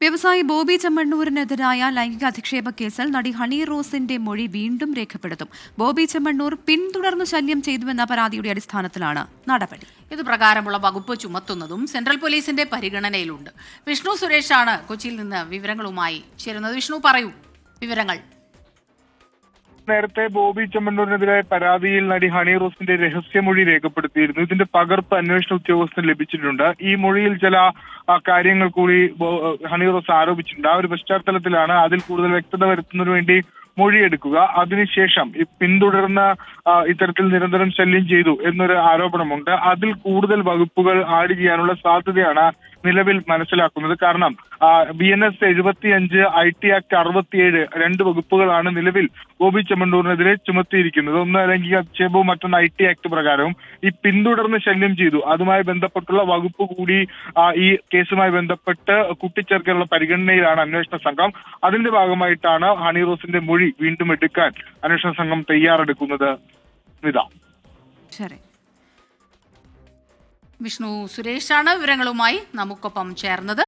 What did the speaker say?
വ്യവസായി ബോബി ചെമ്മണ്ണൂരിനെതിരായ ലൈംഗിക അധിക്ഷേപ കേസിൽ നടി ഹണി റോസിന്റെ മൊഴി വീണ്ടും രേഖപ്പെടുത്തും. ബോബി ചെമ്മണ്ണൂർ പിന്തുടർന്നു ശല്യം ചെയ്തുവെന്ന പരാതിയുടെ അടിസ്ഥാനത്തിലാണ് നടപടി. ഇത് പ്രകാരമുള്ള വകുപ്പ് ചുമത്തുന്നതും സെൻട്രൽ പോലീസിന്റെ പരിഗണനയിലുണ്ട്. വിഷ്ണു സുരേഷാണ് കൊച്ചിയിൽ നിന്ന് വിവരങ്ങളുമായി ചേരുന്നത്. വിഷ്ണു, പറയൂ വിവരങ്ങൾ. നേരത്തെ ബോബി ചെമ്മണ്ണൂരിനെതിരായ പരാതിയിൽ നടി ഹണി റോസിന്റെ രഹസ്യമൊഴി രേഖപ്പെടുത്തിയിരുന്നു. ഇതിന്റെ പകർപ്പ് അന്വേഷണ ഉദ്യോഗസ്ഥന് ലഭിച്ചിട്ടുണ്ട്. ഈ മൊഴിയിൽ ചില കാര്യങ്ങൾ കൂടി ഹണി റോസ് ആരോപിച്ചിട്ടുണ്ട്. ആ ഒരു പശ്ചാത്തലത്തിലാണ് അതിൽ കൂടുതൽ വ്യക്തത വരുത്തുന്നതിന് വേണ്ടി മൊഴിയെടുക്കുക. അതിനുശേഷം പിന്തുടർന്ന് ഇത്തരത്തിൽ നിരന്തരം ശല്യം ചെയ്തു എന്നൊരു ആരോപണമുണ്ട്. അതിൽ കൂടുതൽ വകുപ്പുകൾ ആഡ് ചെയ്യാനുള്ള സാധ്യതയാണ് നിലവിൽ മനസ്സിലാക്കുന്നത്. കാരണം BNS 75, IT ആക്ട് 67 രണ്ട് വകുപ്പുകളാണ് നിലവിൽ ബോബി ചെമ്മണ്ണൂരിനെതിരെ ചുമത്തിയിരിക്കുന്നത്. ഒന്ന് ലൈംഗിക അധിക്ഷേപവും മറ്റൊന്ന് IT ആക്ട് പ്രകാരവും. ഈ പിന്തുടർന്ന് ശല്യം ചെയ്തു അതുമായി ബന്ധപ്പെട്ടുള്ള വകുപ്പ് കൂടി ഈ കേസുമായി ബന്ധപ്പെട്ട് കൂട്ടിച്ചേർക്കാനുള്ള പരിഗണനയിലാണ് അന്വേഷണ സംഘം. അതിന്റെ ഭാഗമായിട്ടാണ് ഹണി റോസിന്റെ മൊഴി വീണ്ടും എടുക്കാൻ അന്വേഷണ സംഘം തയ്യാറെടുക്കുന്നത്. ശരി, വിഷ്ണു സുരേഷാണ് വിവരങ്ങളുമായി നമുക്കൊപ്പം ചേർന്നത്.